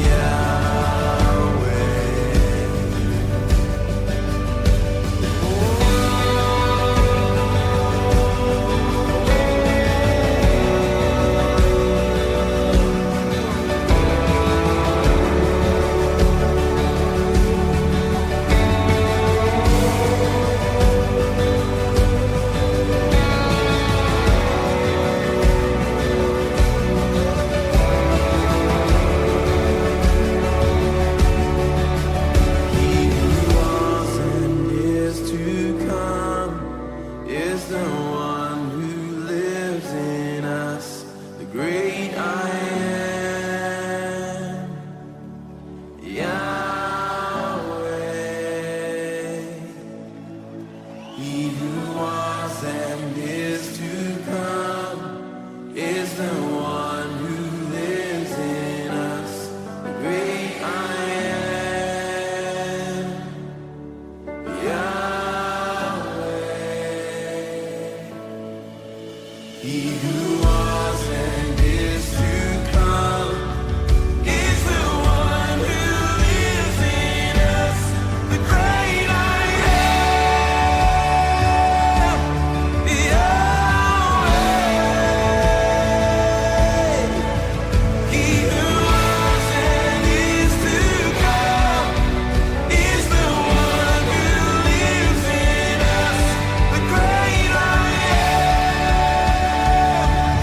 Yahweh. He who was and is to come is the one who lives in us, the great I am, Yahweh. He who was and is to come is the one who lives in us, the great I am, Yahweh. He who was and is to come is the one who lives in us, the great I am, Yahweh. He who was and is to come is the one who lives in us, the great I am.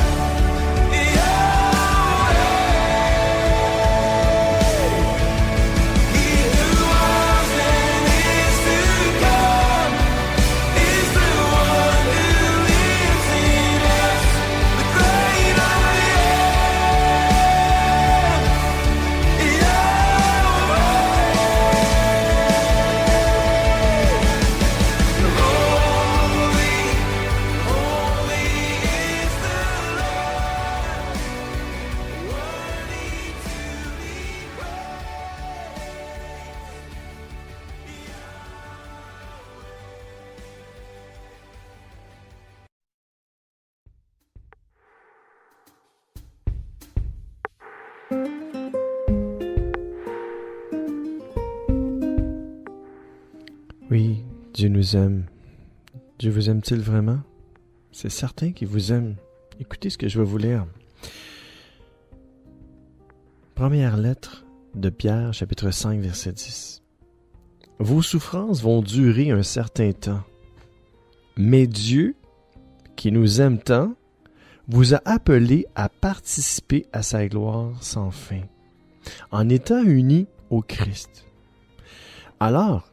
Oui, Dieu nous aime. Dieu vous aime-t-il vraiment? C'est certain qu'il vous aime. Écoutez ce que je vais vous lire. Première lettre de Pierre, chapitre 5, verset 10. Vos souffrances vont durer un certain temps, mais Dieu, qui nous aime tant, vous a appelé à participer à sa gloire sans fin, en étant unis au Christ. Alors,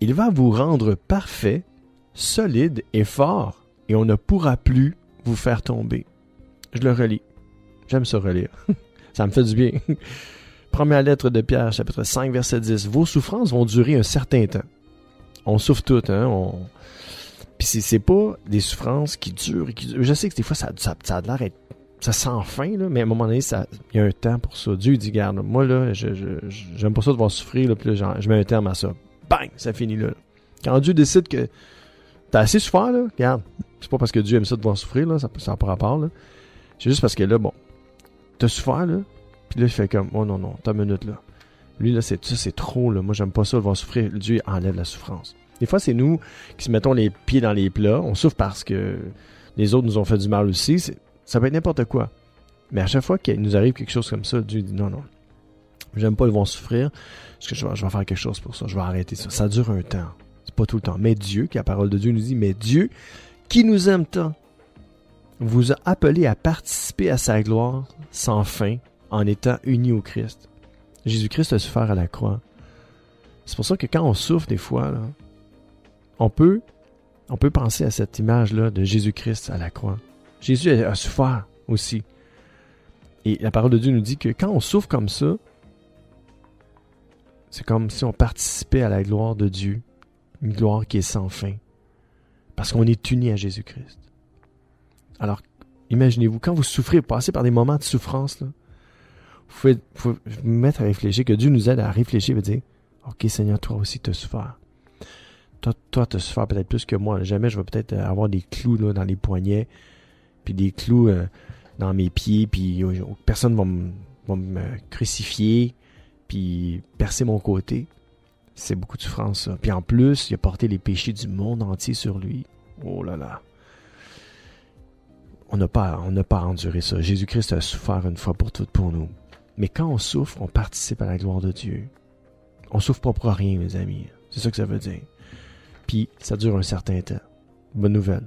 il va vous rendre parfait, solide et fort, et on ne pourra plus vous faire tomber. Je le relis. J'aime ça relire. Ça me fait du bien. Première lettre de Pierre, chapitre 5, verset 10. Vos souffrances vont durer un certain temps. On souffre toutes, hein? Puis c'est pas des souffrances qui durent et qui durent. Je sais que des fois, ça a l'air d'être... Ça sent fin, là, mais à un moment donné, il y a un temps pour ça. Dieu dit, regarde, moi, là, j'aime pas ça de devoir souffrir, là, puis là, je mets un terme à ça. Bang! Ça finit là. Quand Dieu décide que t'as assez souffert, là, regarde, c'est pas parce que Dieu aime ça de devoir souffrir, là, ça n'a pas rapport, là. C'est juste parce que là, bon, t'as souffert, là, puis là, il fait comme, oh non, t'as une minute, là. Lui, là, c'est trop, là. Moi, j'aime pas ça de devoir souffrir. Dieu enlève la souffrance. Des fois, c'est nous qui se mettons les pieds dans les plats. On souffre parce que les autres nous ont fait du mal aussi. Ça peut être n'importe quoi. Mais à chaque fois qu'il nous arrive quelque chose comme ça, Dieu dit, non, j'aime pas le voir souffrir. Parce que je vais faire quelque chose pour ça. Je vais arrêter ça. Ça dure un temps. C'est pas tout le temps. Mais Dieu, qui la parole de Dieu nous dit, mais Dieu, qui nous aime tant, vous a appelé à participer à sa gloire sans fin en étant unis au Christ. Jésus-Christ a souffert à la croix. C'est pour ça que quand on souffre des fois, là, on peut penser à cette image-là de Jésus-Christ à la croix. Jésus a souffert aussi. Et la parole de Dieu nous dit que quand on souffre comme ça, c'est comme si on participait à la gloire de Dieu, une gloire qui est sans fin, parce qu'on est unis à Jésus-Christ. Alors, imaginez-vous, quand vous souffrez, vous passez par des moments de souffrance, là, vous pouvez vous mettre à réfléchir, que Dieu nous aide à réfléchir et dire, OK Seigneur, toi aussi tu as souffert. Toi tu as souffert peut-être plus que moi. Jamais je vais peut-être avoir des clous là, dans les poignets, puis des clous dans mes pieds, puis personne va me crucifier, puis percer mon côté. C'est beaucoup de souffrance, ça. Puis en plus, il a porté les péchés du monde entier sur lui. Oh là là. On n'a pas à endurer ça. Jésus-Christ a souffert une fois pour toutes pour nous. Mais quand on souffre, on participe à la gloire de Dieu. On souffre pas pour rien, mes amis. C'est ça que ça veut dire. Puis, ça dure un certain temps. Bonne nouvelle.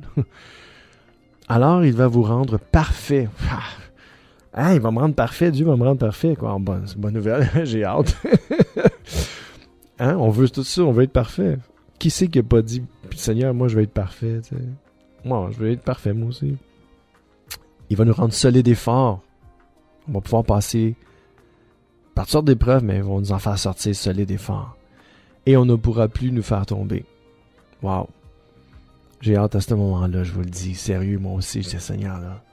Alors, il va vous rendre parfait. Ah, il va me rendre parfait. Dieu va me rendre parfait. Quoi. Bonne nouvelle. J'ai hâte. Hein? On veut tout ça. On veut être parfait. Qui c'est qui n'a pas dit, Seigneur, moi, je vais être parfait. T'sais? Moi, je veux être parfait, moi aussi. Il va nous rendre solides et forts. On va pouvoir passer par toutes sortes d'épreuves, mais ils vont nous en faire sortir solides et forts. Et on ne pourra plus nous faire tomber. Wow! J'ai hâte à ce moment-là, je vous le dis. Sérieux, moi aussi, je dis, Seigneur, là,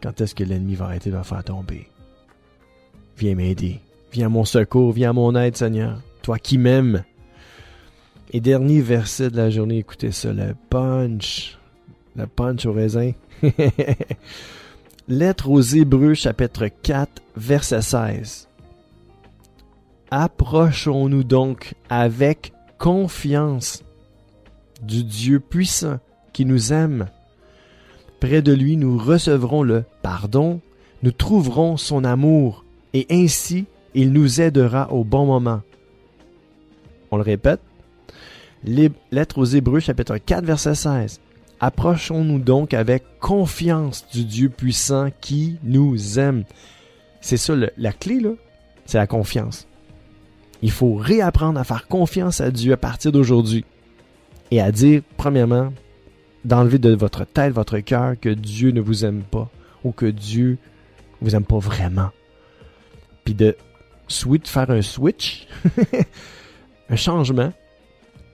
quand est-ce que l'ennemi va arrêter de me faire tomber? Viens m'aider. Viens à mon secours, viens à mon aide, Seigneur. Toi qui m'aimes. Et dernier verset de la journée, écoutez ça, le punch. Le punch au raisin. Lettre aux Hébreux, chapitre 4, verset 16. Approchons-nous donc avec confiance du Dieu puissant qui nous aime. Près de lui, nous recevrons le pardon, nous trouverons son amour, et ainsi, il nous aidera au bon moment. On le répète. Lettre aux Hébreux, chapitre 4, verset 16. Approchons-nous donc avec confiance du Dieu puissant qui nous aime. C'est ça, la clé, là, c'est la confiance. Il faut réapprendre à faire confiance à Dieu à partir d'aujourd'hui. Et à dire, premièrement, d'enlever de votre tête, votre cœur, que Dieu ne vous aime pas ou que Dieu ne vous aime pas vraiment. Puis de faire un switch, un changement,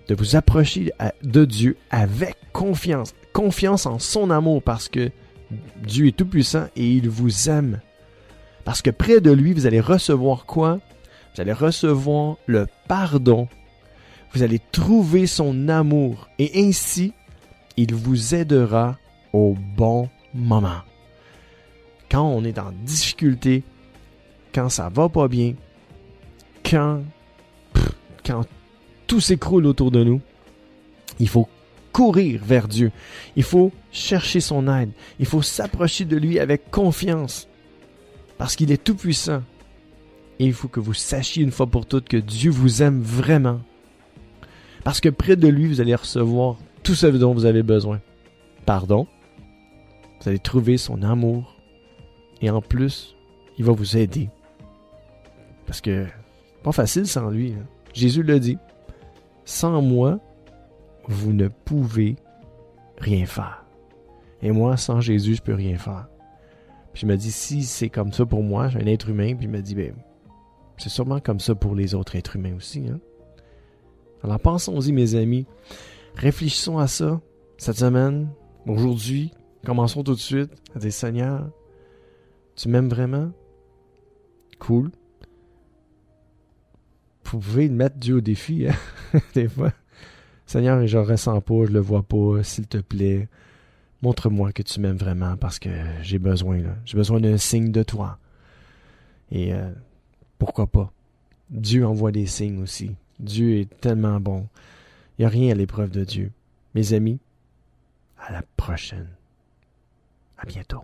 de vous approcher de Dieu avec confiance. Confiance en son amour parce que Dieu est tout puissant et il vous aime. Parce que près de lui, vous allez recevoir quoi? Vous allez recevoir le pardon. Vous allez trouver son amour. Et ainsi, il vous aidera au bon moment. Quand on est en difficulté, quand ça va pas bien, quand tout s'écroule autour de nous, il faut courir vers Dieu. Il faut chercher son aide. Il faut s'approcher de lui avec confiance. Parce qu'il est tout-puissant. Et il faut que vous sachiez une fois pour toutes que Dieu vous aime vraiment. Parce que près de lui, vous allez recevoir tout ce dont vous avez besoin. Pardon. Vous allez trouver son amour. Et en plus, il va vous aider. Parce que pas facile sans lui. Hein. Jésus l'a dit. Sans moi, vous ne pouvez rien faire. Et moi, sans Jésus, je peux rien faire. Puis je me dis, si c'est comme ça pour moi, j'ai un être humain, puis il me dit, ben, c'est sûrement comme ça pour les autres êtres humains aussi. Hein? Alors pensons-y, mes amis. Réfléchissons à ça cette semaine, aujourd'hui. Commençons tout de suite à dire, Seigneur, tu m'aimes vraiment? Cool. Vous pouvez mettre Dieu au défi, hein? Des fois. Seigneur, je ne ressens pas, je le vois pas, s'il te plaît, montre-moi que tu m'aimes vraiment parce que j'ai besoin, là. J'ai besoin d'un signe de toi. Et pourquoi pas? Dieu envoie des signes aussi. Dieu est tellement bon. Il n'y a rien à l'épreuve de Dieu. Mes amis, à la prochaine. À bientôt.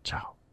Ciao.